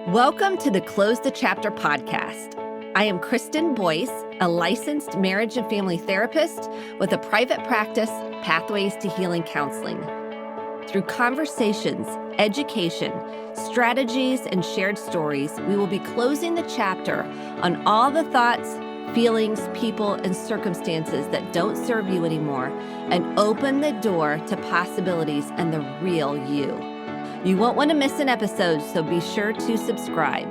Welcome to the Close the Chapter podcast. I am Kristen Boyce, a licensed marriage and family therapist with a private practice, Pathways to Healing Counseling. Through conversations, education, strategies, and shared stories, we will be closing the chapter on all the thoughts, feelings, people, and circumstances that don't serve you anymore and open the door to possibilities and the real you. You won't want to miss an episode, so be sure to subscribe.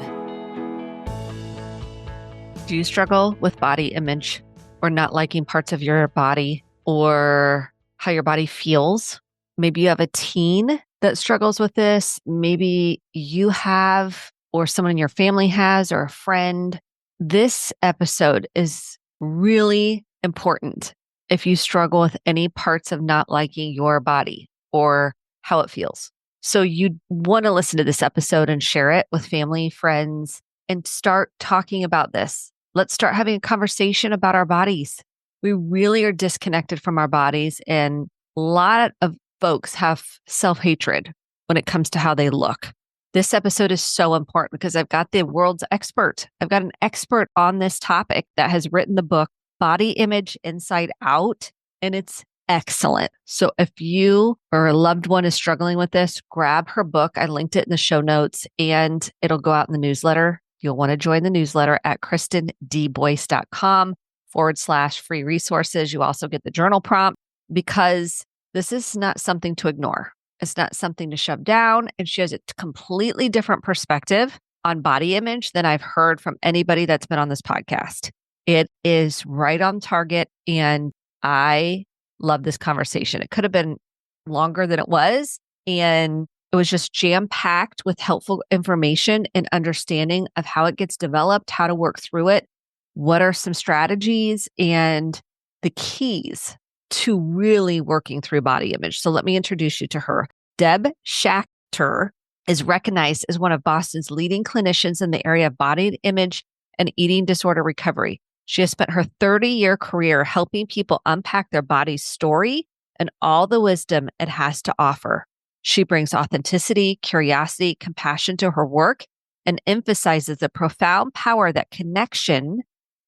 Do you struggle with body image or not liking parts of your body or how your body feels? Maybe you have a teen that struggles with this. Maybe you have, or someone in your family has, or a friend. This episode is really important if you struggle with any parts of not liking your body or how it feels. So you want to listen to this episode and share it with family, friends, and start talking about this. Let's start having a conversation about our bodies. We really are disconnected from our bodies, and a lot of folks have self-hatred when it comes to how they look. This episode is so important because I've got the world's expert. I've got an expert on this topic that has written the book, Body Image Inside Out, and it's excellent. So if you or a loved one is struggling with this, grab her book. I linked it in the show notes and it'll go out in the newsletter. You'll want to join the newsletter at kristendboyce.com/free resources. You also get the journal prompt because this is not something to ignore. It's not something to shove down. And she has a completely different perspective on body image than I've heard from anybody that's been on this podcast. It is right on target, and I love this conversation. It could have been longer than it was, and it was just jam-packed with helpful information and understanding of how it gets developed, how to work through it, what are some strategies, and the keys to really working through body image. So let me introduce you to her. Deb Schachter is recognized as one of Boston's leading clinicians in the area of body image and eating disorder recovery. She has spent her 30-year career helping people unpack their body's story and all the wisdom it has to offer. She brings authenticity, curiosity, compassion to her work and emphasizes the profound power that connection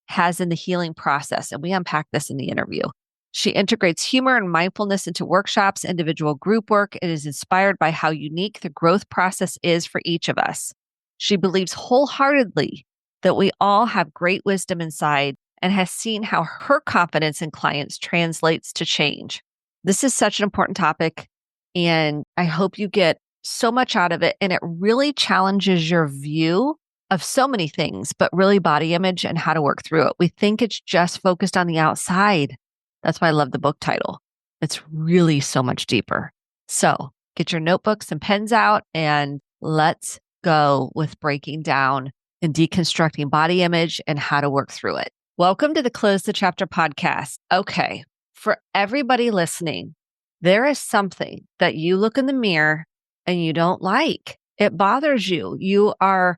has in the healing process. And we unpack this in the interview. She integrates humor and mindfulness into workshops, individual group work, and is inspired by how unique the growth process is for each of us. She believes wholeheartedly that we all have great wisdom inside and has seen how her confidence in clients translates to change. This is such an important topic, and I hope you get so much out of it. And it really challenges your view of so many things, but really body image and how to work through it. We think it's just focused on the outside. That's why I love the book title. It's really so much deeper. So get your notebooks and pens out and let's go with breaking down and deconstructing body image and how to work through it. Welcome to the Close the Chapter podcast. Okay, for everybody listening, there is something that you look in the mirror and you don't like. It bothers you. You are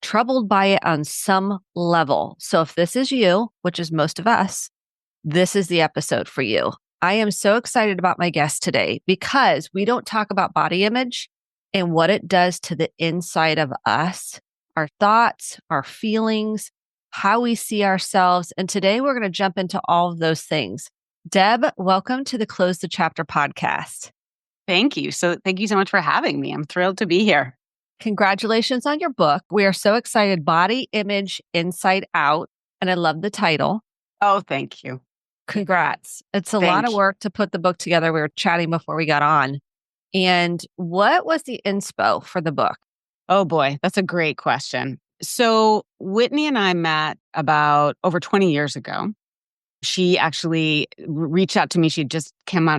troubled by it on some level. So if this is you, which is most of us, this is the episode for you. I am so excited about my guest today because we don't talk about body image and what it does to the inside of us, our thoughts, our feelings, how we see ourselves. And today we're going to jump into all of those things. Deb, welcome to the Close the Chapter podcast. Thank you. Thank you so much for having me. I'm thrilled to be here. Congratulations on your book. We are so excited. Body Image Inside Out. And I love the title. Oh, thank you. Congrats. It's a lot of work to put the book together. We were chatting before we got on. And what was the inspo for the book? Oh boy, that's a great question. So Whitney and I met about over 20 years ago. She actually reached out to me. She had just come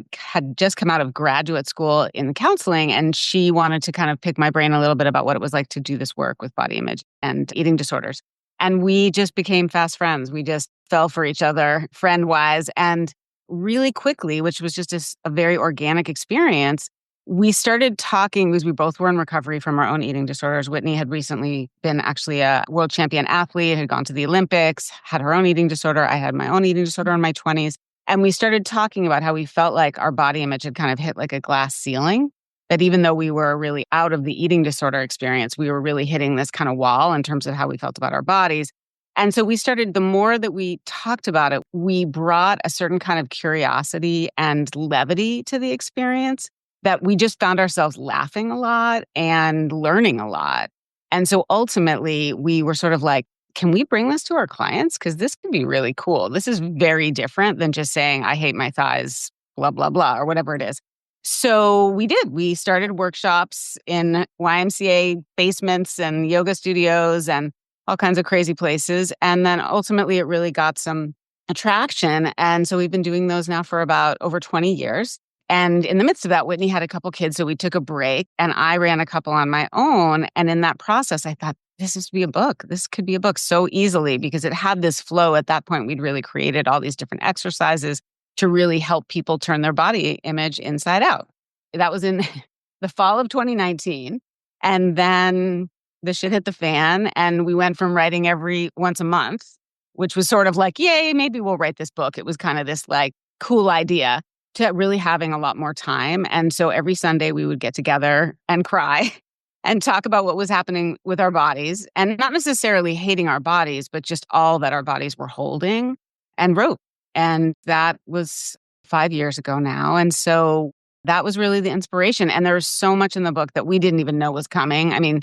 out of graduate school in counseling, and she wanted to kind of pick my brain a little bit about what it was like to do this work with body image and eating disorders. And we just became fast friends. We just fell for each other friend-wise. And really quickly, which was just a very organic experience, we started talking because we both were in recovery from our own eating disorders. Whitney had recently been actually a world champion athlete, had gone to the Olympics, had her own eating disorder. I had my own eating disorder in my 20s. And we started talking about how we felt like our body image had kind of hit like a glass ceiling. that even though we were really out of the eating disorder experience, we were really hitting this kind of wall in terms of how we felt about our bodies. And so we started, the more that we talked about it, we brought a certain kind of curiosity and levity to the experience that we just found ourselves laughing a lot and learning a lot. And so ultimately, we were sort of like, can we bring this to our clients? Because this could be really cool. This is very different than just saying, I hate my thighs, blah, blah, blah, or whatever it is. So we did. We started workshops in YMCA basements and yoga studios and all kinds of crazy places. And then ultimately, it really got some attraction. And so we've been doing those now for about over 20 years. And in the midst of that, Whitney had a couple kids. So we took a break and I ran a couple on my own. And in that process, I thought, this is to be a book. This could be a book so easily because it had this flow. At that point, we'd really created all these different exercises to really help people turn their body image inside out. That was in the fall of 2019. And then the shit hit the fan and we went from writing every once a month, which was sort of like, yay, maybe we'll write this book. It was kind of this like cool idea to really having a lot more time. And so every Sunday we would get together and cry and talk about what was happening with our bodies and not necessarily hating our bodies, but just all that our bodies were holding and wrote. And that was 5 years ago now. And so that was really the inspiration. And there was so much in the book that we didn't even know was coming. I mean,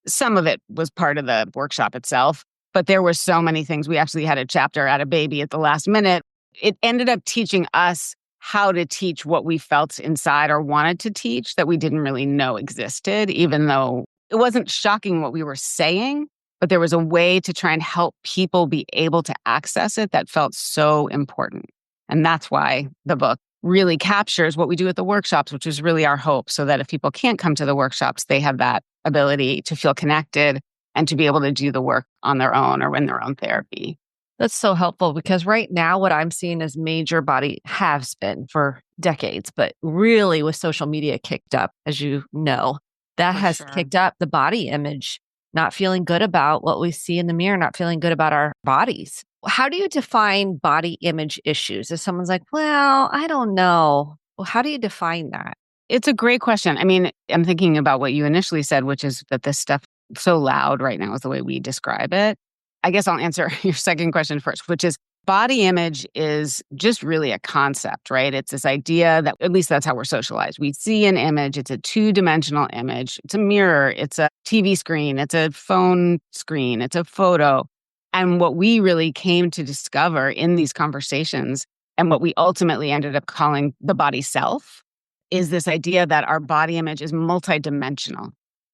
some of it was part of the workshop itself, but there were so many things. We actually had a chapter at a baby at the last minute. It ended up teaching us how to teach what we felt inside or wanted to teach that we didn't really know existed, even though it wasn't shocking what we were saying, but there was a way to try and help people be able to access it that felt so important. And that's why the book really captures what we do at the workshops, which is really our hope, so that if people can't come to the workshops, they have that ability to feel connected and to be able to do the work on their own or in their own therapy. That's so helpful because right now what I'm seeing is major body has been for decades, but really with social media kicked up, as you know, that For has sure. kicked up the body image, not feeling good about what we see in the mirror, not feeling good about our bodies. How do you define body image issues? If someone's like, well, I don't know. Well, how do you define that? It's a great question. I mean, I'm thinking about what you initially said, which is that this stuff is so loud right now is the way we describe it. I guess I'll answer your second question first, which is body image is just really a concept, right? It's this idea that, at least that's how we're socialized. We see an image, it's a two-dimensional image, it's a mirror, it's a TV screen, it's a phone screen, it's a photo. And what we really came to discover in these conversations and what we ultimately ended up calling the body self is this idea that our body image is multidimensional,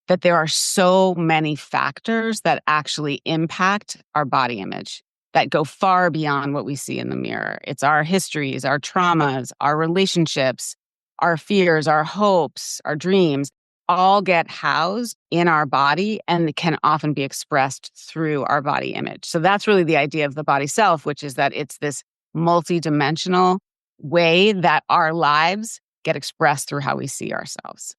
that there are so many factors that actually impact our body image that go far beyond what we see in the mirror. It's our histories, our traumas, our relationships, our fears, our hopes, our dreams, all get housed in our body and can often be expressed through our body image. So that's really the idea of the body self, which is that it's this multidimensional way that our lives get expressed through how we see ourselves.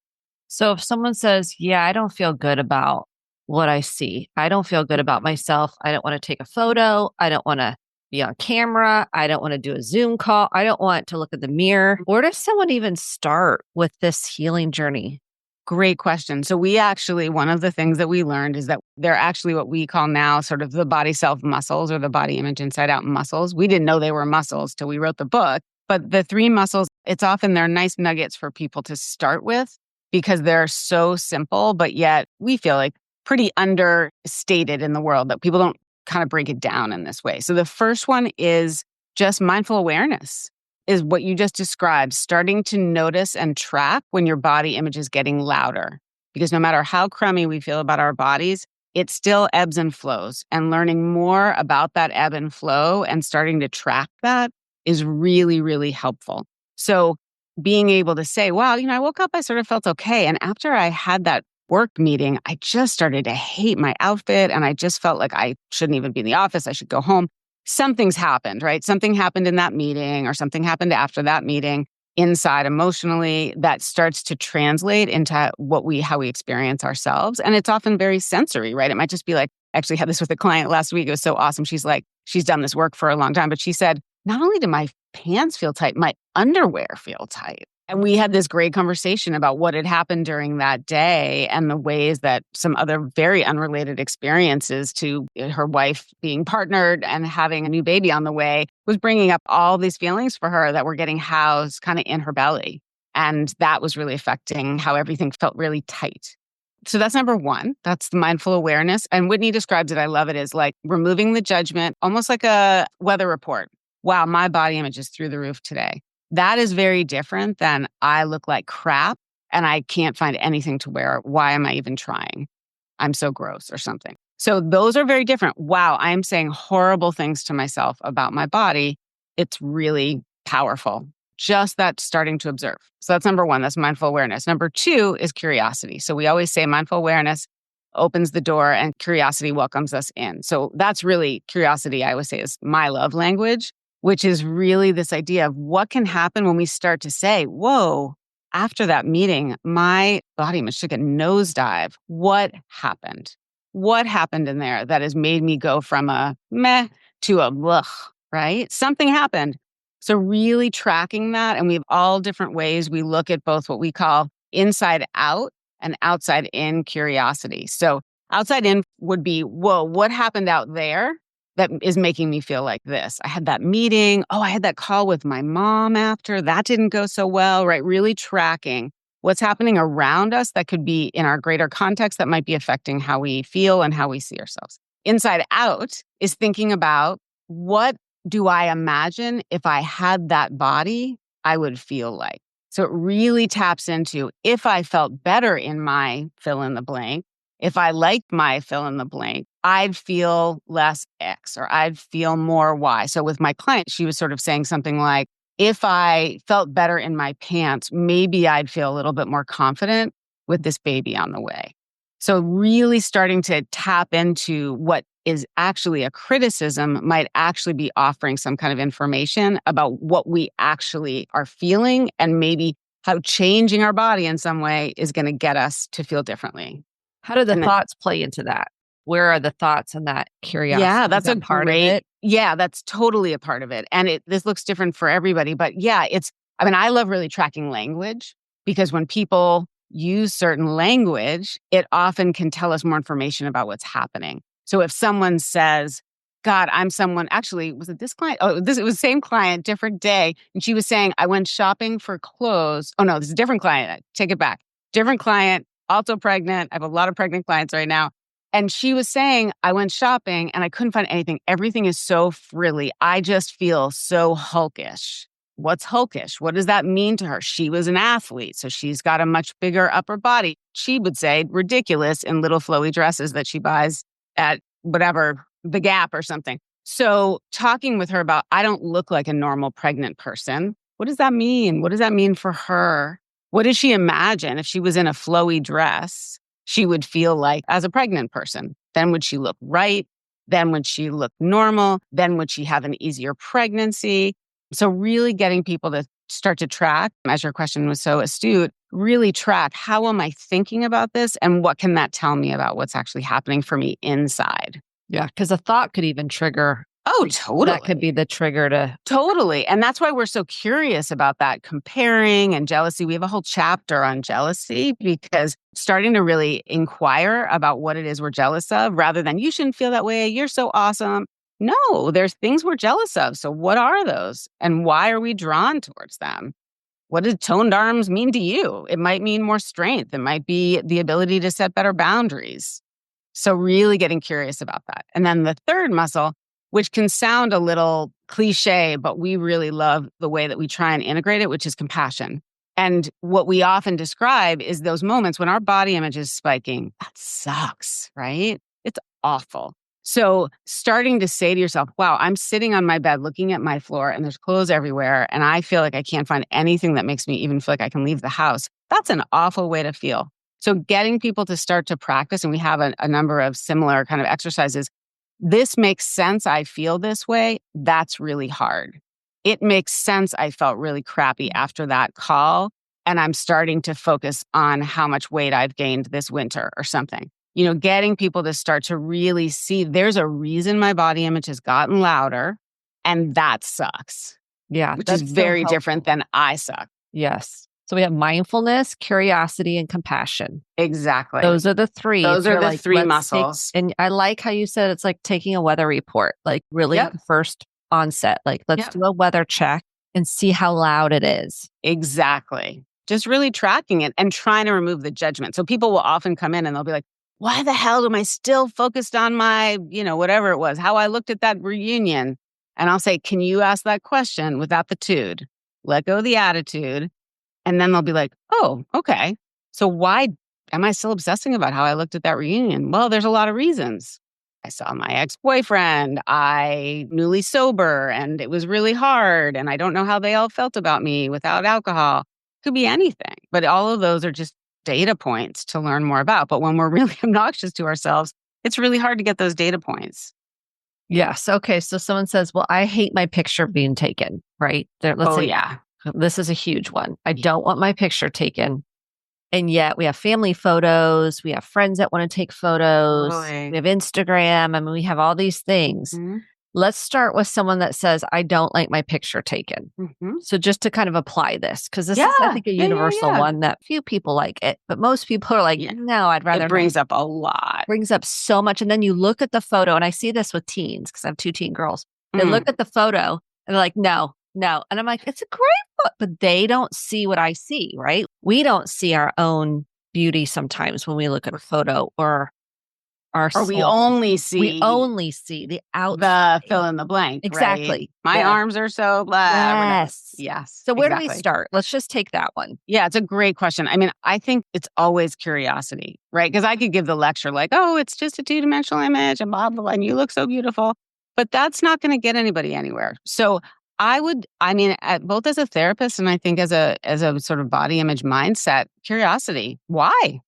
So if someone says, yeah, I don't feel good about what I see, I don't feel good about myself, I don't want to take a photo, I don't want to be on camera, I don't want to do a Zoom call, I don't want to look at the mirror, where does someone even start with this healing journey? Great question. So we actually, one of the things that we learned is that they're actually what we call now sort of the body self muscles or the body image inside out muscles. We didn't know they were muscles till we wrote the book, but the 3 muscles, it's often they're nice nuggets for people to start with because they're so simple, but yet we feel like pretty understated in the world that people don't kind of break it down in this way. So the first one is just mindful awareness, is what you just described, starting to notice and track when your body image is getting louder. Because no matter how crummy we feel about our bodies, it still ebbs and flows. And learning more about that ebb and flow and starting to track that is really, really helpful. So being able to say, wow, I woke up, I sort of felt okay. And after I had that work meeting, I just started to hate my outfit and I just felt like I shouldn't even be in the office. I should go home. Something's happened, right? Something happened in that meeting or something happened after that meeting inside emotionally that starts to translate into how we experience ourselves. And it's often very sensory, right? It might just be like, I actually had this with a client last week. It was so awesome. She's like, she's done this work for a long time, but she said, not only do my pants feel tight, my underwear feel tight. And we had this great conversation about what had happened during that day and the ways that some other very unrelated experiences to her wife being partnered and having a new baby on the way was bringing up all these feelings for her that were getting housed kind of in her belly. And that was really affecting how everything felt really tight. So that's number one. That's the mindful awareness. And Whitney describes it, I love it, as like removing the judgment, almost like a weather report. Wow, my body image is through the roof today. That is very different than I look like crap and I can't find anything to wear. Why am I even trying? I'm so gross or something. So those are very different. Wow, I'm saying horrible things to myself about my body. It's really powerful. Just that starting to observe. So that's number one. That's mindful awareness. Number two is curiosity. So we always say mindful awareness opens the door and curiosity welcomes us in. So that's really curiosity, I always say, is my love language, which is really this idea of what can happen when we start to say, whoa, after that meeting, my body image took a nosedive. What happened? What happened in there that has made me go from a meh to a ugh, right? Something happened. So really tracking that, and we have all different ways we look at both what we call inside out and outside in curiosity. So outside in would be, whoa, what happened out there that is making me feel like this? I had that meeting. Oh, I had that call with my mom after. That didn't go so well, right? Really tracking what's happening around us that could be in our greater context that might be affecting how we feel and how we see ourselves. Inside out is thinking about what do I imagine if I had that body, I would feel like. So it really taps into if I felt better in my fill in the blank, if I liked my fill in the blank, I'd feel less X or I'd feel more Y. So with my client, she was sort of saying something like, if I felt better in my pants, maybe I'd feel a little bit more confident with this baby on the way. So really starting to tap into what is actually a criticism might actually be offering some kind of information about what we actually are feeling and maybe how changing our body in some way is going to get us to feel differently. How do the And thoughts play into that? Where are the thoughts and that curiosity? yeah, Is that's a that part of great, it? yeah, that's totally a part of it. And this looks different for everybody, but yeah, I love really tracking language because when people use certain language, it often can tell us more information about what's happening. So if someone says, God, I'm someone, actually, was it this client? Oh, it was the same client, different day. And she was saying, I went shopping for clothes. Oh no, this is a different client. I take it back. Different client, also pregnant. I have a lot of pregnant clients right now. And she was saying, I went shopping and I couldn't find anything. Everything is so frilly. I just feel so hulkish. What's hulkish? What does that mean to her? She was an athlete, so she's got a much bigger upper body. She would say ridiculous in little flowy dresses that she buys at whatever, the Gap or something. So talking with her about, I don't look like a normal pregnant person. What does that mean? What does that mean for her? What does she imagine if she was in a flowy dress? She would feel like as a pregnant person. Then would she look right? Then would she look normal? Then would she have an easier pregnancy? So really getting people to start to track, as your question was so astute, really track how am I thinking about this and what can that tell me about what's actually happening for me inside? Yeah, because a thought could even trigger. Oh, totally. That could be the trigger to. Totally. And that's why we're so curious about that comparing and jealousy. We have a whole chapter on jealousy because starting to really inquire about what it is we're jealous of rather than you shouldn't feel that way. You're so awesome. No, there's things we're jealous of. So what are those? And why are we drawn towards them? What does toned arms mean to you? It might mean more strength. It might be the ability to set better boundaries. So really getting curious about that. And then the third muscle, which can sound a little cliche, but we really love the way that we try and integrate it, which is compassion. And what we often describe is those moments when our body image is spiking. That sucks, right? It's awful. So starting to say to yourself, wow, I'm sitting on my bed looking at my floor and there's clothes everywhere and I feel like I can't find anything that makes me even feel like I can leave the house. That's an awful way to feel. So getting people to start to practice, and we have a number of similar kind of exercises. This makes sense. I feel this way. That's really hard. It makes sense. I felt really crappy after that call. And I'm starting to focus on how much weight I've gained this winter or something. You know, getting people to start to really see there's a reason my body image has gotten louder and that sucks. Yeah. Which is very different than I suck. Yes. So we have mindfulness, curiosity, and compassion. Exactly. Those are the three. Those If are you're the like, three "Let's muscles. and I like how you said it's like taking a weather report, like really Yep. the first onset. Like, let's Yep. do a weather check and see how loud it is. Exactly. Just really tracking it and trying to remove the judgment. So people will often come in and they'll be like, why the hell am I still focused on my, whatever it was, how I looked at that reunion? And I'll say, can you ask that question without the tude? Let go of the attitude. And then they'll be like, oh, okay. So why am I still obsessing about how I looked at that reunion? Well, there's a lot of reasons. I saw my ex-boyfriend, I newly sober, and it was really hard. And I don't know how they all felt about me without alcohol. Could be anything. But all of those are just data points to learn more about. But when we're really obnoxious to ourselves, it's really hard to get those data points. Yes. Okay. So someone says, well, I hate my picture being taken, right? Let's say Yeah. this is a huge one. I don't want my picture taken. And yet we have family photos. We have friends that want to take photos. Totally. We have Instagram. I mean, we have all these things. Mm-hmm. Let's start with someone that says, I don't like my picture taken. Mm-hmm. So just to kind of apply this, because this is, I think, a universal one that few people like it, but most people are like, no, I'd rather It brings up a lot. Brings up so much. And then you look at the photo, and I see this with teens because I have 2 teen girls. They look at the photo and they're like, no. And I'm like, it's a great photo, but they don't see what I see, right? We don't see our own beauty sometimes when we look at a photo or our Or we only see the outside. The fill in the blank. Exactly. Right? My arms are so blah. Yes. So where do we start? Let's just take that one. Yeah, it's a great question. I mean, I think it's always curiosity, right? Because I could give the lecture like, oh, it's just a 2-dimensional image and blah, blah, blah, and you look so beautiful. But that's not going to get anybody anywhere. So both as a therapist and I think as a sort of body image mindset, curiosity. Why?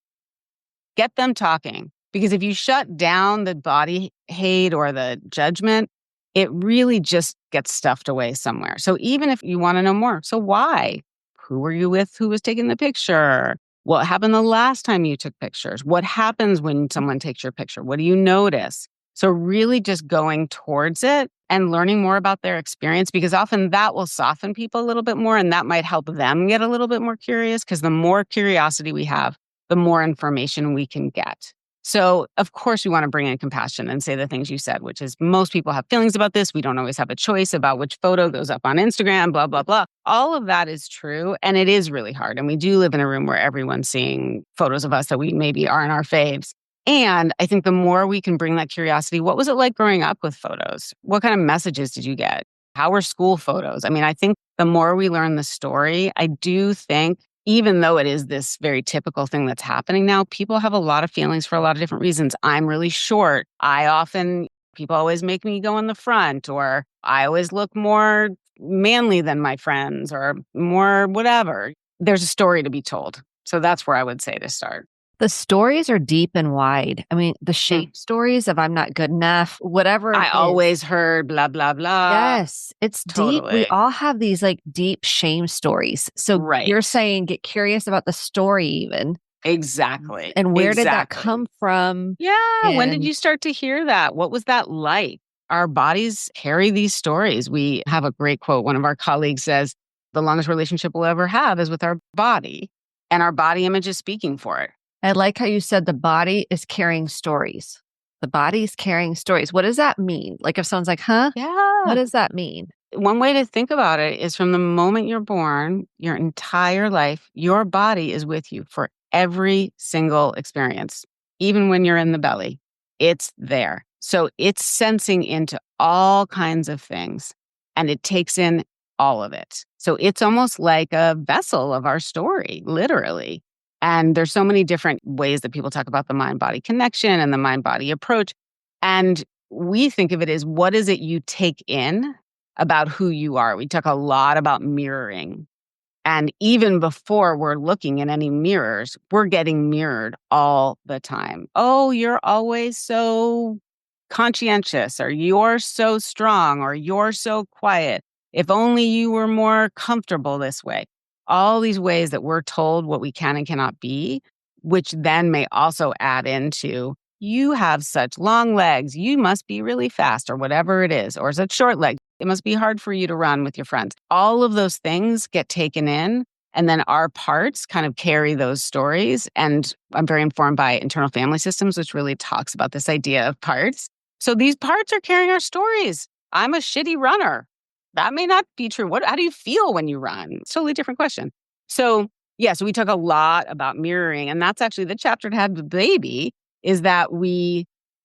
Get them talking. Because if you shut down the body hate or the judgment, it really just gets stuffed away somewhere. So even if you want to know more, so why? Who were you with? Who was taking the picture? What happened the last time you took pictures? What happens when someone takes your picture? What do you notice? So really just going towards it and learning more about their experience, because often that will soften people a little bit more and that might help them get a little bit more curious, because the more curiosity we have, the more information we can get. So, of course, we want to bring in compassion and say the things you said, which is most people have feelings about this. We don't always have a choice about which photo goes up on Instagram, blah, blah, blah. All of that is true. And it is really hard. And we do live in a room where everyone's seeing photos of us that we maybe aren't our faves. And I think the more we can bring that curiosity, what was it like growing up with photos? What kind of messages did you get? How were school photos? I mean, I think the more we learn the story, I do think even though it is this very typical thing that's happening now, people have a lot of feelings for a lot of different reasons. I'm really short. People always make me go in the front, or I always look more manly than my friends, or more whatever. There's a story to be told. So that's where I would say to start. The stories are deep and wide. I mean, the shape stories of I'm not good enough, whatever. I always heard blah, blah, blah. Yes, it's deep. We all have these like deep shame stories. So you're saying get curious about the story even. Exactly. And where did that come from? Yeah. When did you start to hear that? What was that like? Our bodies carry these stories. We have a great quote. One of our colleagues says, the longest relationship we'll ever have is with our body, and our body image is speaking for it. I like how you said the body is carrying stories. The body's carrying stories. What does that mean? Like if someone's like, huh? Yeah. What does that mean? One way to think about it is from the moment you're born, your entire life, your body is with you for every single experience. Even when you're in the belly, it's there. So it's sensing into all kinds of things, and it takes in all of it. So it's almost like a vessel of our story, literally. And there's so many different ways that people talk about the mind-body connection and the mind-body approach. And we think of it as, what is it you take in about who you are? We talk a lot about mirroring. And even before we're looking in any mirrors, we're getting mirrored all the time. Oh, you're always so conscientious, or you're so strong, or you're so quiet. If only you were more comfortable this way. All these ways that we're told what we can and cannot be, which then may also add into, you have such long legs, you must be really fast, or whatever it is, or such short legs, it must be hard for you to run with your friends. All of those things get taken in, And then our parts kind of carry those stories. And I'm very informed by internal family systems, which really talks about this idea of parts. So these parts are carrying our stories. I'm a shitty runner. That may not be true. How do you feel when you run? It's a totally different question. So so we talk a lot about mirroring. And that's actually the chapter that had the baby, is that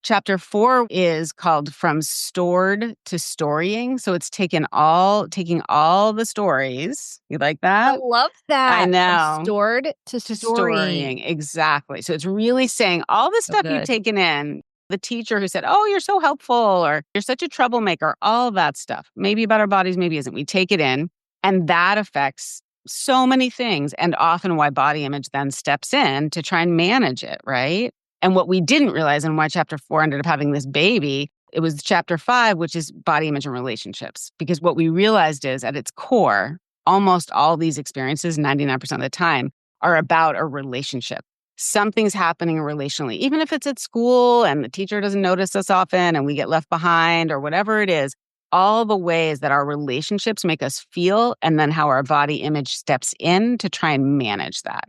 chapter 4 is called From Stored to Storying. So it's taking all the stories. You like I that? love that. I From know. stored to To storying. storying. Exactly. So it's really saying all the So stuff you've good. taken in, the teacher who said, oh, you're so helpful, or you're such a troublemaker, all that stuff, maybe about our bodies, maybe isn't. We take it in, and that affects so many things, and often why body image then steps in to try and manage it, right? And what we didn't realize, and why chapter 4 ended up having this baby, it was chapter 5, which is body image and relationships. Because what we realized is at its core, almost all these experiences, 99% of the time, are about a relationship. Something's happening relationally, even if it's at school and the teacher doesn't notice us often and we get left behind or whatever it is, all the ways that our relationships make us feel, and then how our body image steps in to try and manage that.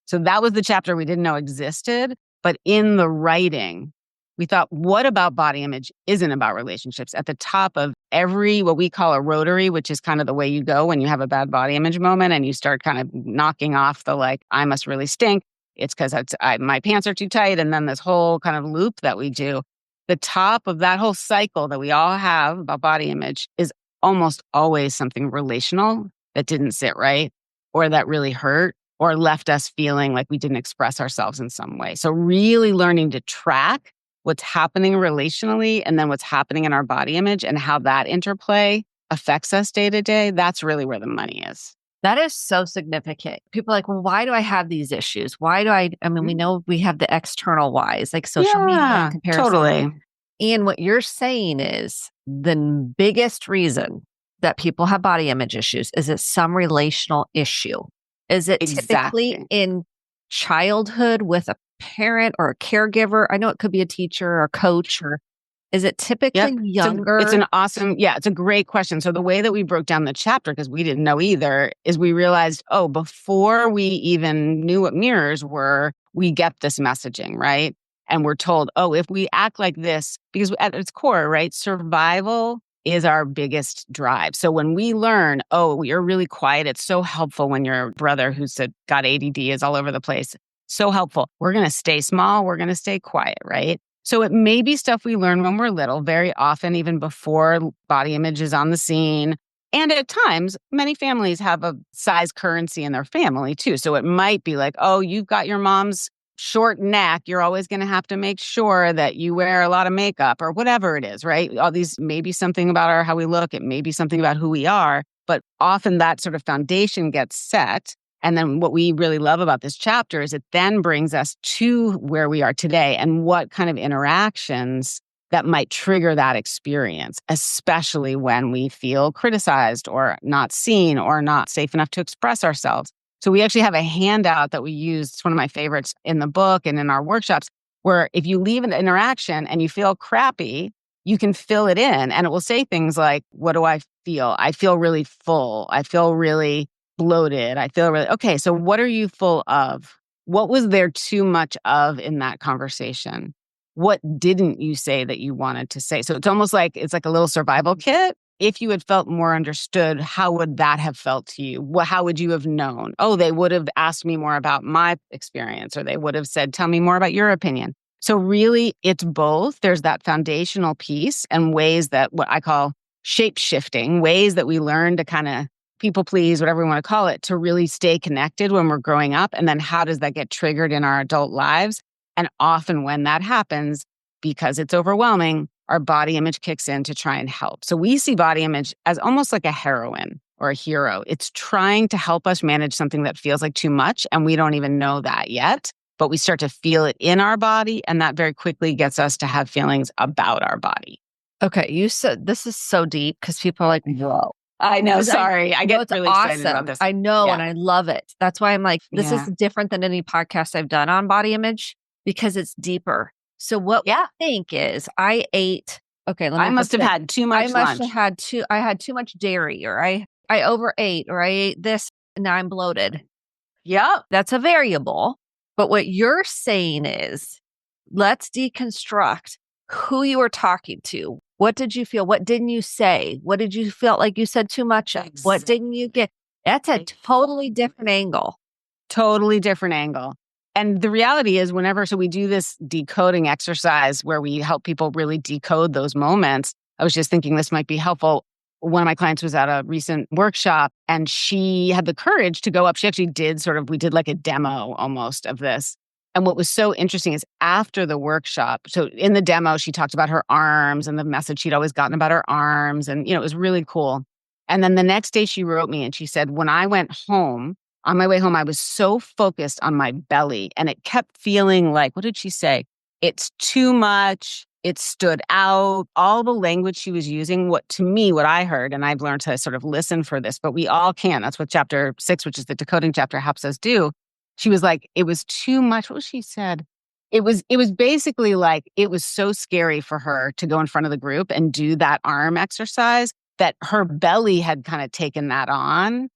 So that was the chapter we didn't know existed. But in the writing, we thought, what about body image isn't about relationships? At the top of every, what we call a rotary, which is kind of the way you go when you have a bad body image moment and you start kind of knocking off the I must really stink. It's because my pants are too tight. And then this whole kind of loop that we do. The top of that whole cycle that we all have about body image is almost always something relational that didn't sit right, or that really hurt, or left us feeling like we didn't express ourselves in some way. So really learning to track what's happening relationally and then what's happening in our body image and how that interplay affects us day to day, that's really where the money is. That is so significant. People are like, well, why do I have these issues? Why do I mean, we know we have the external whys, like social media comparison. Totally. And what you're saying is the biggest reason that people have body image issues is it's some relational issue. Is it typically in childhood with a parent or a caregiver? I know it could be a teacher or a coach, or is it typically younger? It's a great question. So the way that we broke down the chapter, because we didn't know either, is we realized, before we even knew what mirrors were, we get this messaging, right? And we're told, if we act like this, because at its core, right, survival is our biggest drive. So when we learn, you're really quiet, it's so helpful when your brother who's got ADD is all over the place. So helpful. We're going to stay small. We're going to stay quiet, right? So it may be stuff we learn when we're little, very often, even before body image is on the scene. And at times, many families have a size currency in their family too. So it might be like, you've got your mom's short neck, you're always going to have to make sure that you wear a lot of makeup or whatever it is, right? All these may be something about how we look. It may be something about who we are, but often that sort of foundation gets set. And then what we really love about this chapter is it then brings us to where we are today and what kind of interactions that might trigger that experience, especially when we feel criticized or not seen or not safe enough to express ourselves. So we actually have a handout that we use. It's one of my favorites in the book and in our workshops, where if you leave an interaction and you feel crappy, you can fill it in and it will say things like, what do I feel? I feel really full. I feel really bloated. I feel really, okay, so what are you full of? What was there too much of in that conversation? What didn't you say that you wanted to say? So it's almost like it's like a little survival kit. If you had felt more understood, how would that have felt to you? How would you have known? They would have asked me more about my experience, or they would have said, tell me more about your opinion. So really, it's both. There's that foundational piece and ways that what I call shape shifting, ways that we learn to kind of people please, whatever we want to call it, to really stay connected when we're growing up. And then how does that get triggered in our adult lives? And often when that happens, because it's overwhelming, our body image kicks in to try and help. So we see body image as almost like a heroine or a hero. It's trying to help us manage something that feels like too much, and we don't even know that yet. But we start to feel it in our body, and that very quickly gets us to have feelings about our body. Okay, you said this is so deep because people are like, whoa. I know, sorry. I get really excited about this. I know, and I love it. That's why I'm like, this is different than any podcast I've done on body image because it's deeper. So what we think is I ate, I must have had too much lunch. I had too much dairy, or I overate, or I ate this. now I'm bloated. Yep. That's a variable. But what you're saying is, let's deconstruct who you were talking to. What did you feel? What didn't you say? What did you feel like you said too much of? What didn't you get? That's a totally different angle. Totally different angle. And the reality is so we do this decoding exercise where we help people really decode those moments. I was just thinking this might be helpful. One of my clients was at a recent workshop and she had the courage to go up. She actually we did like a demo almost of this. And what was so interesting is after the workshop, so in the demo, she talked about her arms and the message she'd always gotten about her arms. And, it was really cool. And then the next day she wrote me and she said, when I went home, on my way home, I was so focused on my belly and it kept feeling like, what did she say? It's too much. It stood out. All the language she was using, what I heard, and I've learned to sort of listen for this, but we all can. That's what chapter 6, which is the decoding chapter, helps us do. She was like, it was too much. What was she said? It was basically like, it was so scary for her to go in front of the group and do that arm exercise that her belly had kind of taken that on.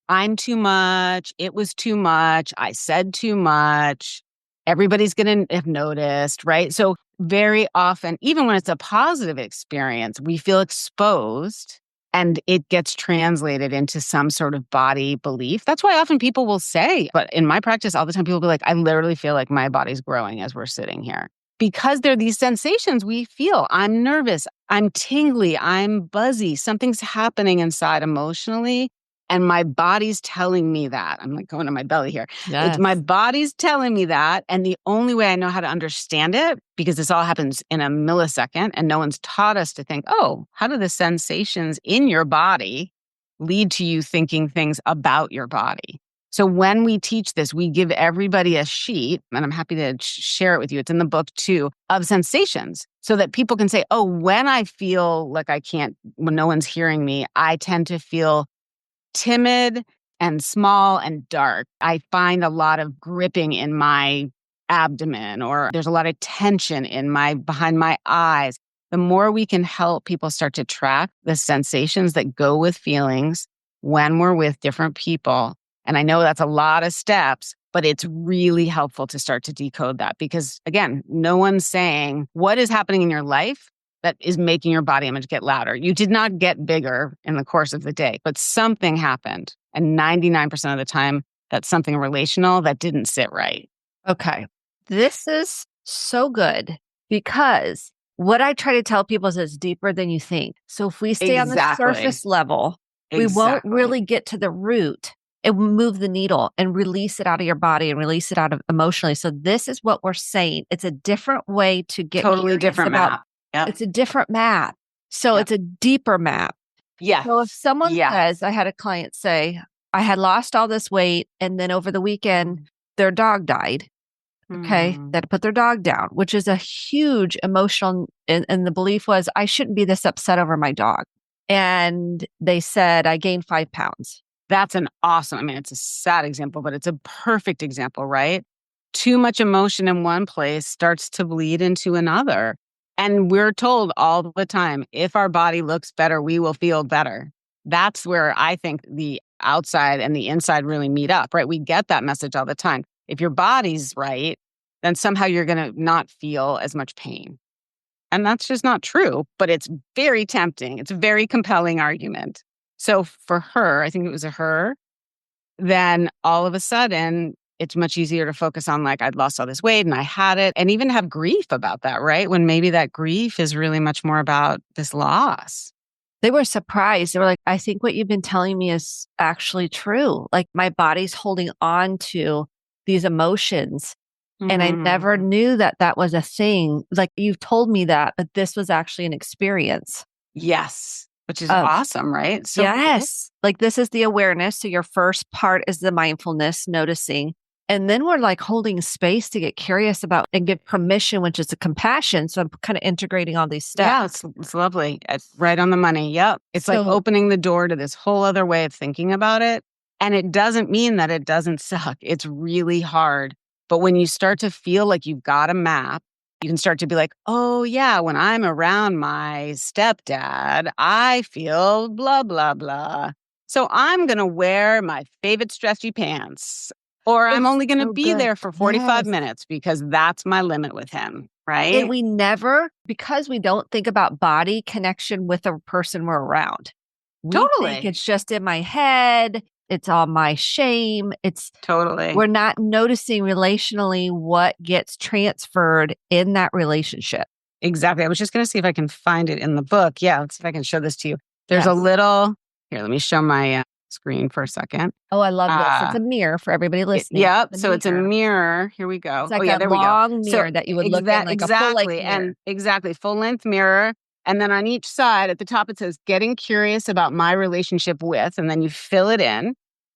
I'm too much. It was too much. I said too much. Everybody's going to have noticed, right? So very often, even when it's a positive experience, we feel exposed and it gets translated into some sort of body belief. That's why often people will say, but in my practice, all the time, people will be like, I literally feel like my body's growing as we're sitting here. Because there are these sensations we feel. I'm nervous. I'm tingly. I'm buzzy. Something's happening inside emotionally. And my body's telling me that. I'm like going to my belly here. Yes. My body's telling me that. And the only way I know how to understand it, because this all happens in a millisecond and no one's taught us to think, oh, how do the sensations in your body lead to you thinking things about your body? So when we teach this, we give everybody a sheet, and I'm happy to share it with you. It's in the book too, of sensations so that people can say, oh, when I feel like when no one's hearing me, I tend to feel timid and small and dark. I find a lot of gripping in my abdomen, or there's a lot of tension behind my eyes. The more we can help people start to track the sensations that go with feelings when we're with different people. And I know that's a lot of steps, but it's really helpful to start to decode that because, again, no one's saying what is happening in your life that is making your body image get louder. You did not get bigger in the course of the day, but something happened. And 99% of the time, that's something relational that didn't sit right. Okay. This is so good because what I try to tell people is it's deeper than you think. So if we stay on the surface level, we won't really get to the root and move the needle and release it out of your body and release it out of emotionally. So this is what we're saying. It's a different way to get totally different map. Yep. It's a different map. So it's a deeper map. Yeah. So if someone says, I had a client say, I had lost all this weight and then over the weekend, their dog died. Okay. They had to put their dog down, which is a huge emotional. And the belief was, I shouldn't be this upset over my dog. And they said, I gained 5 pounds. That's it's a sad example, but it's a perfect example, right? Too much emotion in one place starts to bleed into another. And we're told all the time, if our body looks better, we will feel better. That's where I think the outside and the inside really meet up, right? We get that message all the time. If your body's right, then somehow you're going to not feel as much pain. And that's just not true, but it's very tempting. It's a very compelling argument. So for her, I think it was her, then all of a sudden, it's much easier to focus on like, I'd lost all this weight and I had it, and even have grief about that, right? When maybe that grief is really much more about this loss. They were surprised. They were like, I think what you've been telling me is actually true. Like my body's holding on to these emotions. And I never knew that that was a thing. Like you've told me that, but this was actually an experience. Yes. Which is awesome, right? So yes. Like this is the awareness. So your first part is the mindfulness, noticing. And then we're like holding space to get curious about and give permission, which is the compassion. So I'm kind of integrating all these steps. Yeah, it's lovely. It's right on the money. Yep. It's like opening the door to this whole other way of thinking about it. And it doesn't mean that it doesn't suck. It's really hard. But when you start to feel like you've got a map, you can start to be like, oh, yeah, when I'm around my stepdad, I feel blah, blah, blah. So I'm going to wear my favorite stretchy pants, or I'm It's only going to so be good. there for 45 Yes. minutes because that's my limit with him, right? And we never, because we don't think about body connection with a person we're around. We think Totally. it's just in my head. It's all my shame. Totally. We're not noticing relationally what gets transferred in that relationship. Exactly. I was just going to see if I can find it in the book. Yeah, let's see if I can show this to you. There's a Yes. little, here, let me show my screen for a second. Oh, I love this. It's a mirror for everybody listening. Yep. So it's a mirror. Here we go. It's like Oh, yeah, a there we go. long So mirror that you would look in, like a full-length exactly. mirror. And exactly. Full length mirror. And then on each side at the top, it says, getting curious about my relationship with, and then you fill it in.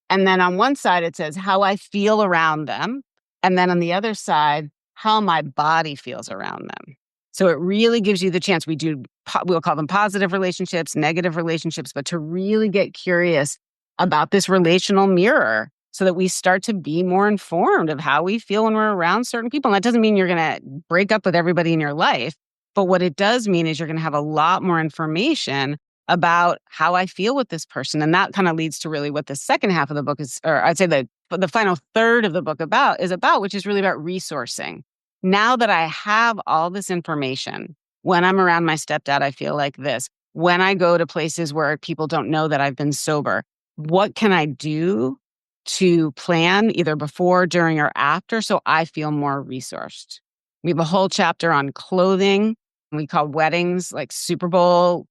And then on one side, it says how I feel around them. And then on the other side, how my body feels around them. So it really gives you the chance. We'll call them positive relationships, negative relationships, but to really get curious about this relational mirror so that we start to be more informed of how we feel when we're around certain people. And that doesn't mean you're going to break up with everybody in your life. But what it does mean is you're going to have a lot more information about how I feel with this person. And that kind of leads to really what the second half of the book is, or I'd say the final third of the book is about, which is really about resourcing. Now that I have all this information, when I'm around my stepdad, I feel like this. When I go to places where people don't know that I've been sober, what can I do to plan either before, during, or after so I feel more resourced? We have a whole chapter on clothing. We call weddings like Super Bowl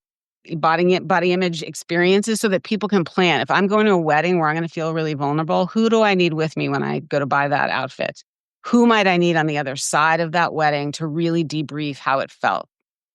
body image experiences so that people can plan. If I'm going to a wedding where I'm going to feel really vulnerable, who do I need with me when I go to buy that outfit? Who might I need on the other side of that wedding to really debrief how it felt?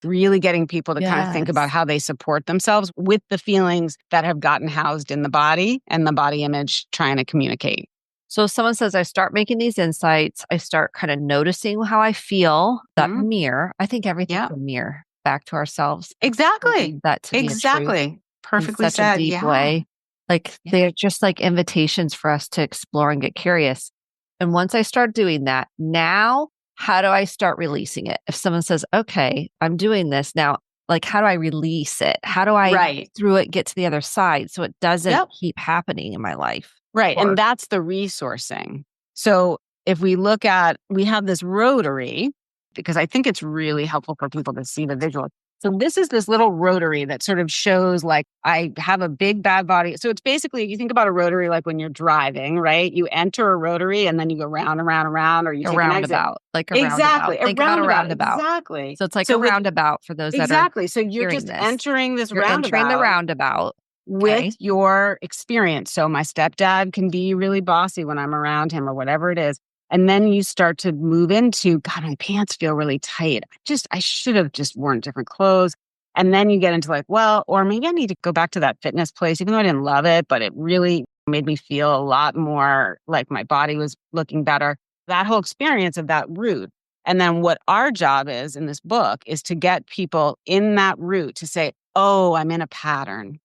Really getting people to kind of think about Yes. how they support themselves with the feelings that have gotten housed in the body and the body image trying to communicate. So if someone says, I start making these insights, I start kind of noticing how I feel, that mirror. I think everything's a mirror back to ourselves. Exactly. Believe that to be a truth Exactly. Perfectly in such said. a deep Yeah. way. Like they're just like invitations for us to explore and get curious. And once I start doing that, now how do I start releasing it? If someone says, okay, I'm doing this now, like how do I release it? How do I Right. through it get to the other side so it doesn't Yep. keep happening in my life? Right. Or And that's the resourcing. So if we have this rotary, because I think it's really helpful for people to see the visual. So this is this little rotary that sort of shows like I have a big bad body. So it's basically, you think about a rotary like when you're driving, right? You enter a rotary and then you go round and round and round, or you a take an exit. roundabout, like a Exactly. roundabout. Think about a roundabout. Exactly. So it's like So a with- roundabout for those that are Exactly. So you're hearing just this. entering this You're entering the roundabout roundabout. with Okay. your experience. So my stepdad can be really bossy when I'm around him or whatever it is. And then you start to move into, God, my pants feel really tight. I should have just worn different clothes. And then you get into like, well, or maybe I need to go back to that fitness place, even though I didn't love it, but it really made me feel a lot more like my body was looking better. That whole experience of that route. And then what our job is in this book is to get people in that route to say, oh, I'm in a pattern.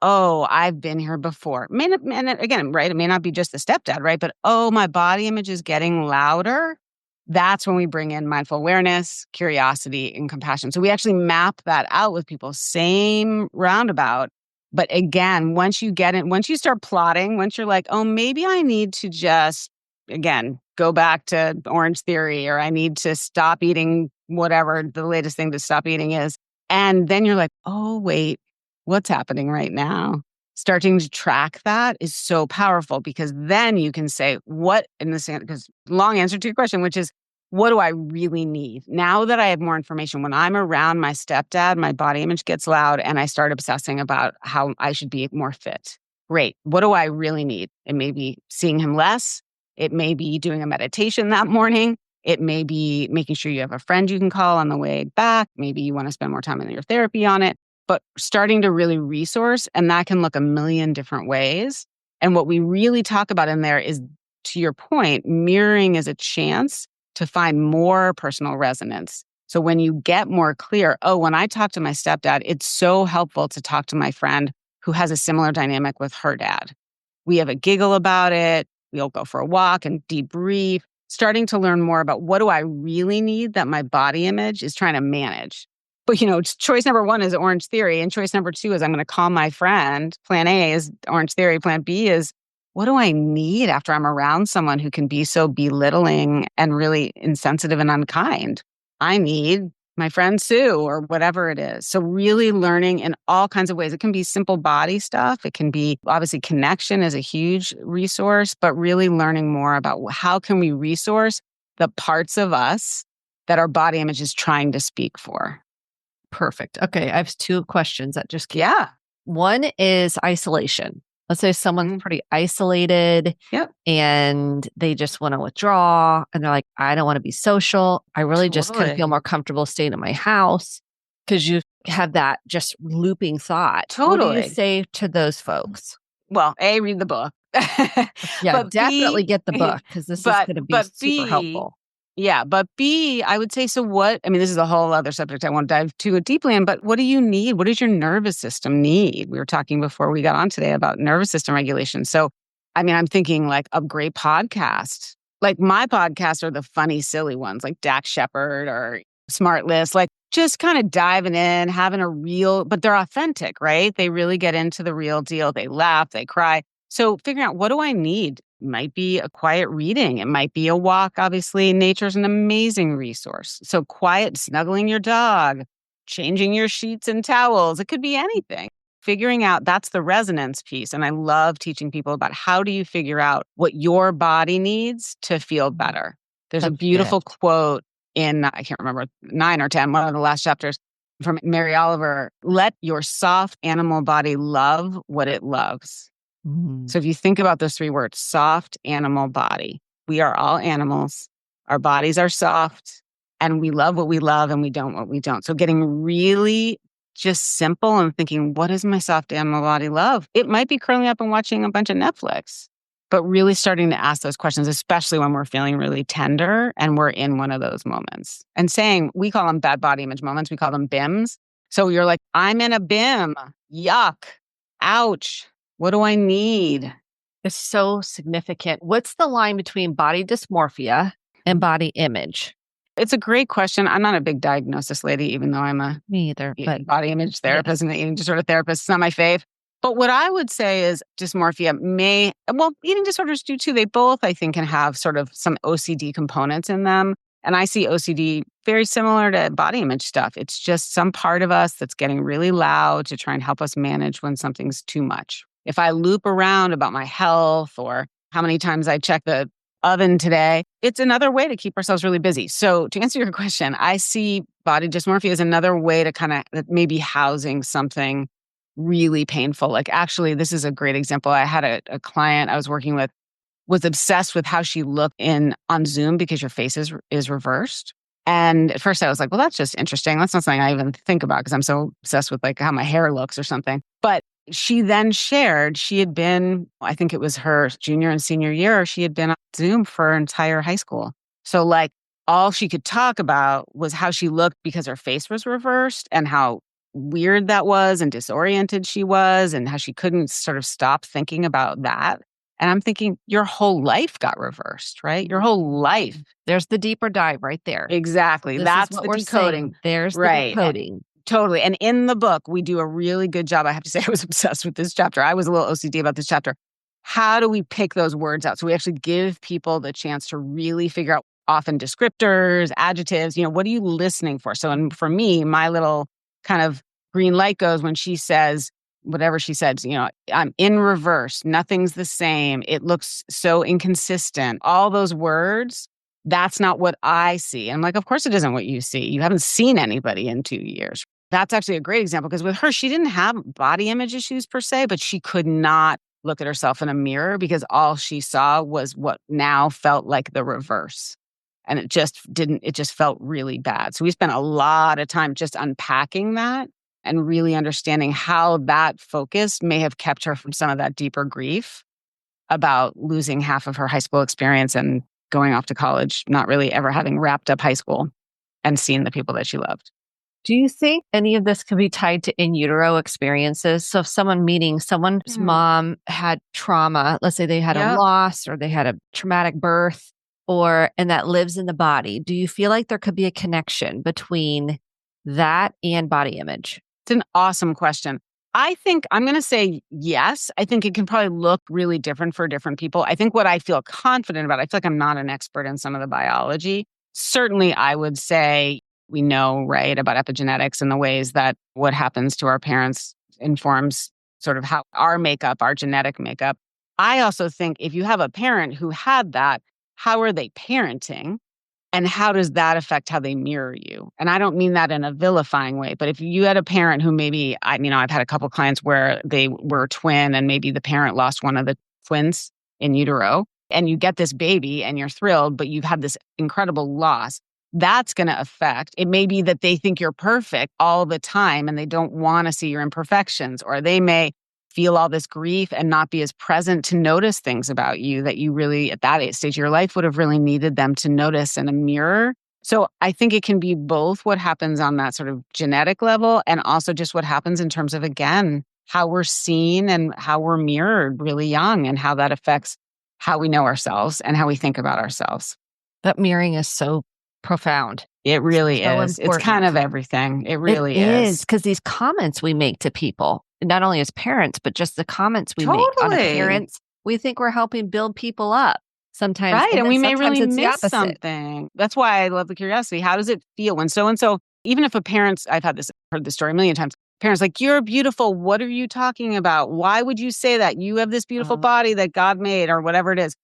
Oh, I've been here before. And again, right? It may not be just the stepdad, right? But oh, my body image is getting louder. That's when we bring in mindful awareness, curiosity, and compassion. So we actually map that out with people. Same roundabout. But again, once you start plotting, once you're like, oh, maybe I need to just, again, go back to Orange Theory, or I need to stop eating whatever the latest thing to stop eating is. And then you're like, oh, wait. What's happening right now? Starting to track that is so powerful, because then you can say because long answer to your question, which is, what do I really need? Now that I have more information, when I'm around my stepdad, my body image gets loud and I start obsessing about how I should be more fit. Great. What do I really need? It may be seeing him less. It may be doing a meditation that morning. It may be making sure you have a friend you can call on the way back. Maybe you want to spend more time in your therapy on it. But starting to really resource, and that can look a million different ways. And what we really talk about in there is, to your point, mirroring as a chance to find more personal resonance. So when you get more clear, oh, when I talk to my stepdad, it's so helpful to talk to my friend who has a similar dynamic with her dad. We have a giggle about it. We'll go for a walk and debrief, starting to learn more about what do I really need that my body image is trying to manage. But, choice number one is Orange Theory. And choice number two is I'm going to call my friend. Plan A is Orange Theory. Plan B is what do I need after I'm around someone who can be so belittling and really insensitive and unkind? I need my friend Sue or whatever it is. So really learning in all kinds of ways. It can be simple body stuff. It can be obviously connection is a huge resource, but really learning more about how can we resource the parts of us that our body image is trying to speak for. Perfect. Okay. I have two questions that just came. Yeah. One is isolation. Let's say someone's pretty isolated and they just want to withdraw and they're like, I don't want to be social. I really just kind of feel more comfortable staying in my house, because you have that just looping thought. Totally. What do you say to those folks? Well, A, read the book. But definitely get the book, because this is going to be super helpful. Yeah. But B, I would say, so what? I mean, this is a whole other subject I want to dive too deeply in, but what do you need? What does your nervous system need? We were talking before we got on today about nervous system regulation. So, I mean, I'm thinking like a great podcast. Like my podcasts are the funny, silly ones, like Dax Shepard or Smartless, like just kind of diving in, having a real, but they're authentic, right? They really get into the real deal. They laugh, they cry. So figuring out what do I need? Might be a quiet reading. It might be a walk. Obviously, nature's an amazing resource. So quiet, snuggling your dog, changing your sheets and towels. It could be anything. Figuring out, that's the resonance piece. And I love teaching people about how do you figure out what your body needs to feel better. There's a beautiful quote in, I can't remember, 9 or 10, one of the last chapters from Mary Oliver. Let your soft animal body love what it loves. So if you think about those 3 words, soft animal body, we are all animals. Our bodies are soft and we love what we love and we don't what we don't. So getting really just simple and thinking, what does my soft animal body love? It might be curling up and watching a bunch of Netflix, but really starting to ask those questions, especially when we're feeling really tender and we're in one of those moments. And saying, we call them bad body image moments. We call them BIMs. So you're like, I'm in a BIM. Yuck. Ouch. What do I need? It's so significant. What's the line between body dysmorphia and body image? It's a great question. I'm not a big diagnosis lady, even though I'm a Me either, but body image therapist and an eating disorder therapist. It's not my fave. But what I would say is dysmorphia eating disorders do too. They both, I think, can have sort of some OCD components in them. And I see OCD very similar to body image stuff. It's just some part of us that's getting really loud to try and help us manage when something's too much. If I loop around about my health or how many times I check the oven today, it's another way to keep ourselves really busy. So to answer your question, I see body dysmorphia as another way to kind of maybe housing something really painful. Like actually, this is a great example. I had a client I was working with was obsessed with how she looked on Zoom because your face is reversed. And at first I was like, well, that's just interesting. That's not something I even think about because I'm so obsessed with like how my hair looks or something. But she then shared she had been, I think it was her junior and senior year, she had been on Zoom for her entire high school. So like all she could talk about was how she looked because her face was reversed and how weird that was and disoriented she was and how she couldn't sort of stop thinking about that. And I'm thinking, your whole life got reversed, right? Your whole life. There's the deeper dive right there. Exactly. That's the decoding. There's the decoding. Totally. And in the book, we do a really good job. I have to say, I was obsessed with this chapter. I was a little OCD about this chapter. How do we pick those words out? So we actually give people the chance to really figure out often descriptors, adjectives, what are you listening for? So and for me, my little kind of green light goes when she says, whatever she said, I'm in reverse. Nothing's the same. It looks so inconsistent. All those words, that's not what I see. And I'm like, of course it isn't what you see. You haven't seen anybody in 2 years. That's actually a great example because with her, she didn't have body image issues per se, but she could not look at herself in a mirror because all she saw was what now felt like the reverse. And it just felt really bad. So we spent a lot of time just unpacking that and really understanding how that focus may have kept her from some of that deeper grief about losing half of her high school experience and going off to college, not really ever having wrapped up high school and seen the people that she loved. Do you think any of this could be tied to in utero experiences? So if someone's mom had trauma, let's say they had a loss or they had a traumatic birth, and that lives in the body, do you feel like there could be a connection between that and body image? It's an awesome question. I think I'm going to say yes. I think it can probably look really different for different people. I think what I feel confident about, I feel like I'm not an expert in some of the biology. Certainly, I would say we know, right, about epigenetics and the ways that what happens to our parents informs sort of how our makeup, our genetic makeup. I also think if you have a parent who had that, how are they parenting? And how does that affect how they mirror you? And I don't mean that in a vilifying way, but if you had a parent who maybe, I've had a couple clients where they were twin and maybe the parent lost one of the twins in utero, and you get this baby and you're thrilled, but you've had this incredible loss. That's going to affect. It may be that they think you're perfect all the time and they don't want to see your imperfections, or they may feel all this grief and not be as present to notice things about you that you really, at that stage of your life, would have really needed them to notice in a mirror. So I think it can be both what happens on that sort of genetic level and also just what happens in terms of, again, how we're seen and how we're mirrored really young and how that affects how we know ourselves and how we think about ourselves. That mirroring is so profound. It really So is. It's important. kind of everything. It really is. Because these comments we make to people, not only as parents, but just the comments we make on Totally. appearance, we think we're helping build people up sometimes. Right. And then we may sometimes really it's the miss opposite. something. That's why I love the curiosity. How does it feel when so-and-so, even if a parent's, I've heard this story a million times. Parents like, you're beautiful. What are you talking about? Why would you say that? You have this beautiful body that God made or whatever it is.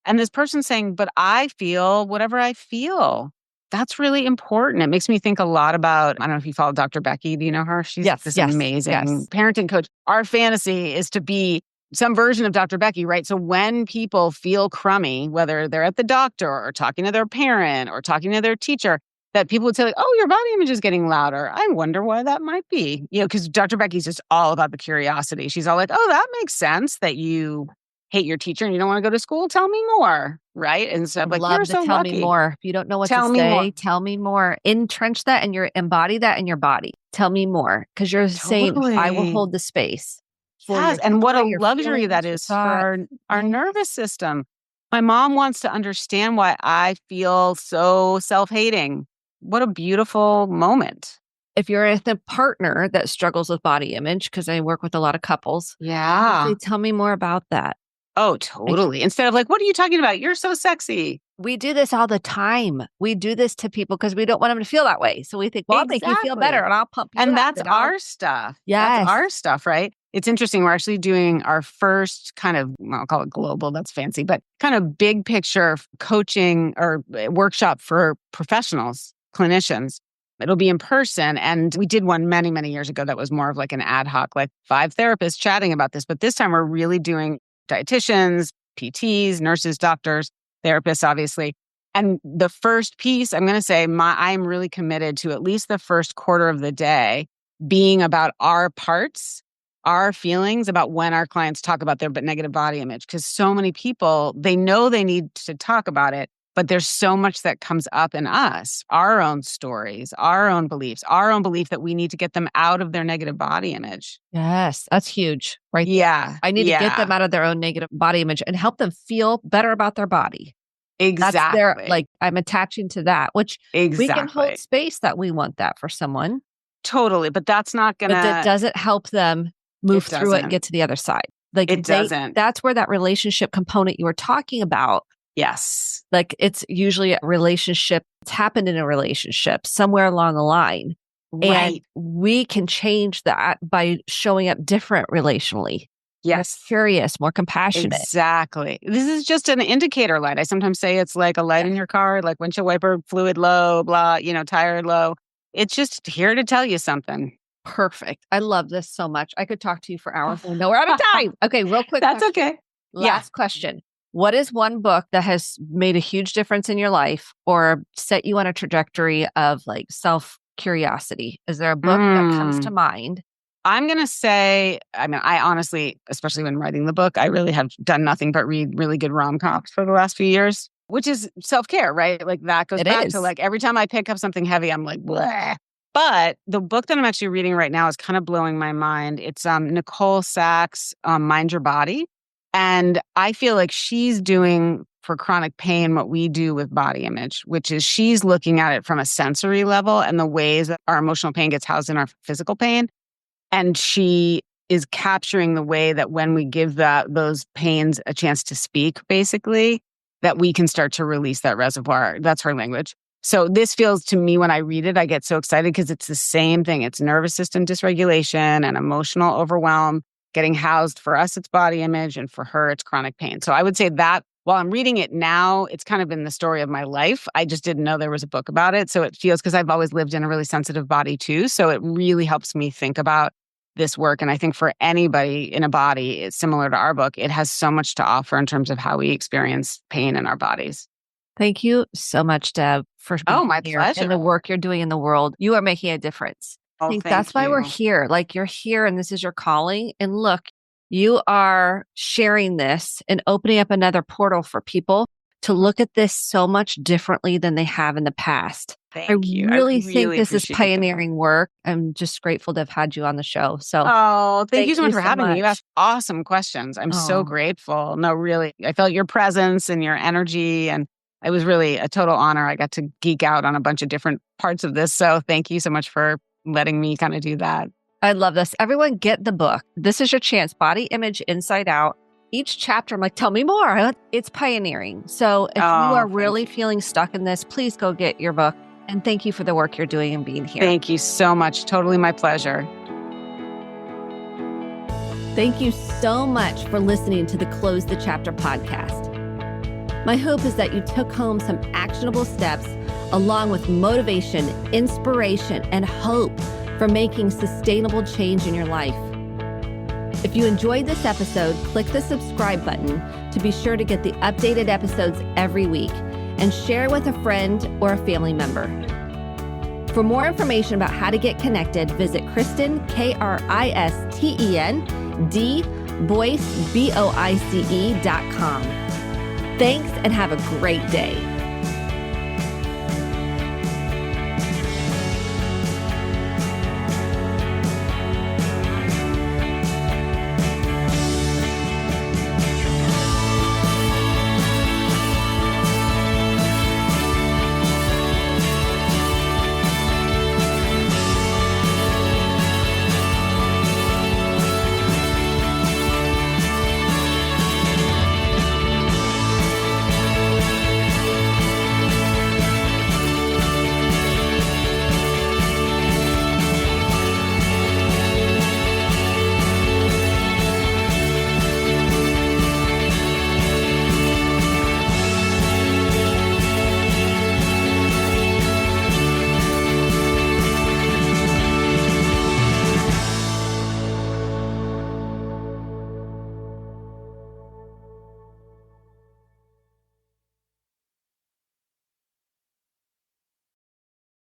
And this person's saying, but I feel whatever I feel. That's really important. It makes me think a lot about, I don't know if you follow Dr. Becky. Do you know her? She's this amazing parenting coach. Our fantasy is to be some version of Dr. Becky, right? So when people feel crummy, whether they're at the doctor or talking to their parent or talking to their teacher, that people would say, like, oh, your body image is getting louder. I wonder why that might be. Because Dr. Becky's just all about the curiosity. She's all like, oh, that makes sense that you hate your teacher and you don't want to go to school. Tell me more, right? And so I'm like, you're so tell lucky. me more. If you don't know what to say, tell me more. Entrench that and embody that in your body. Tell me more, because you're saying, I will hold the space. Yes, and what a luxury that is for our nervous system. My mom wants to understand why I feel so self-hating. What a beautiful moment. If you're with a partner that struggles with body image, because I work with a lot of couples, yeah, say, tell me more about that. Oh, totally. Instead of like, what are you talking about? You're so sexy. We do this all the time. We do this to people because we don't want them to feel that way. So we think, well, I'll make you feel better and I'll pump you up. And that's our stuff. Yes. That's our stuff, right? It's interesting. We're actually doing our first kind of, I'll call it global, that's fancy, but kind of big picture coaching or workshop for professionals, clinicians. It'll be in person. And we did one many, many years ago that was more of like an ad hoc, like 5 therapists chatting about this. But this time we're really doing dietitians, PTs, nurses, doctors, therapists, obviously. And the first piece, I'm going to say, I'm really committed to at least the first quarter of the day being about our parts, our feelings about when our clients talk about their negative body image. Because so many people, they know they need to talk about it, but there's so much that comes up in us, our own stories, our own beliefs, our own belief that we need to get them out of their negative body image. Yes, that's huge, right? Yeah. I need to get them out of their own negative body image and help them feel better about their body. Exactly. That's I'm attaching to that, which we can hold space that we want that for someone. Totally. But that's not going to. But it doesn't help them move through it and get to the other side. Like it doesn't. That's where that relationship component you were talking about. Yes. Like it's usually a relationship. It's happened in a relationship somewhere along the line. Right. And we can change that by showing up different relationally. Yes. More curious, more compassionate. Exactly. This is just an indicator light. I sometimes say it's like a light in your car, like windshield wiper fluid low, blah, tire low. It's just here to tell you something. Perfect. I love this so much. I could talk to you for hours. I know we're out of time. Okay, real quick. That's okay. Last question. What is one book that has made a huge difference in your life or set you on a trajectory of like self-curiosity? Is there a book that comes to mind? I'm going to say, I honestly, especially when writing the book, I really have done nothing but read really good rom-coms for the last few years, which is self-care, right? Like that goes back to like every time I pick up something heavy, I'm like, bleh. But the book that I'm actually reading right now is kind of blowing my mind. It's Nicole Sachs' Mind Your Body. And I feel like she's doing for chronic pain what we do with body image, which is she's looking at it from a sensory level and the ways that our emotional pain gets housed in our physical pain. And she is capturing the way that when we give those pains a chance to speak, basically, that we can start to release that reservoir. That's her language. So this feels to me, when I read it, I get so excited because it's the same thing. It's nervous system dysregulation and emotional overwhelm getting housed. For us, it's body image, and for her, it's chronic pain. So I would say that while I'm reading it now, it's kind of been the story of my life. I just didn't know there was a book about it. So it feels, because I've always lived in a really sensitive body too. So it really helps me think about this work. And I think for anybody in a body, it's similar to our book. It has so much to offer in terms of how we experience pain in our bodies. Thank you so much, Deb, for being my here pleasure. and the work you're doing in the world. You are making a difference. I think that's why we're here. Like, you're here and this is your calling. And look, you are sharing this and opening up another portal for people to look at this so much differently than they have in the past. Thank I you. really think this is pioneering work. I'm just grateful to have had you on the show. So, thank you so much for having me. You asked awesome questions. I'm so grateful. No, really, I felt your presence and your energy, and it was really a total honor. I got to geek out on a bunch of different parts of this. So thank you so much for letting me kind of do that. I love this. Everyone get the book. This is your chance. Body Image Inside Out. Each chapter, I'm like, tell me more. It's pioneering. So if you are really feeling stuck in this, please go get your book. And thank you for the work you're doing and being here. Thank you so much. Totally my pleasure. Thank you so much for listening to the Close the Chapter podcast. My hope is that you took home some actionable steps along with motivation, inspiration, and hope for making sustainable change in your life. If you enjoyed this episode, click the subscribe button to be sure to get the updated episodes every week, and share with a friend or a family member. For more information about how to get connected, visit Kristen, KRISTEN, D, Boyce, BOICE.com. Thanks, and have a great day.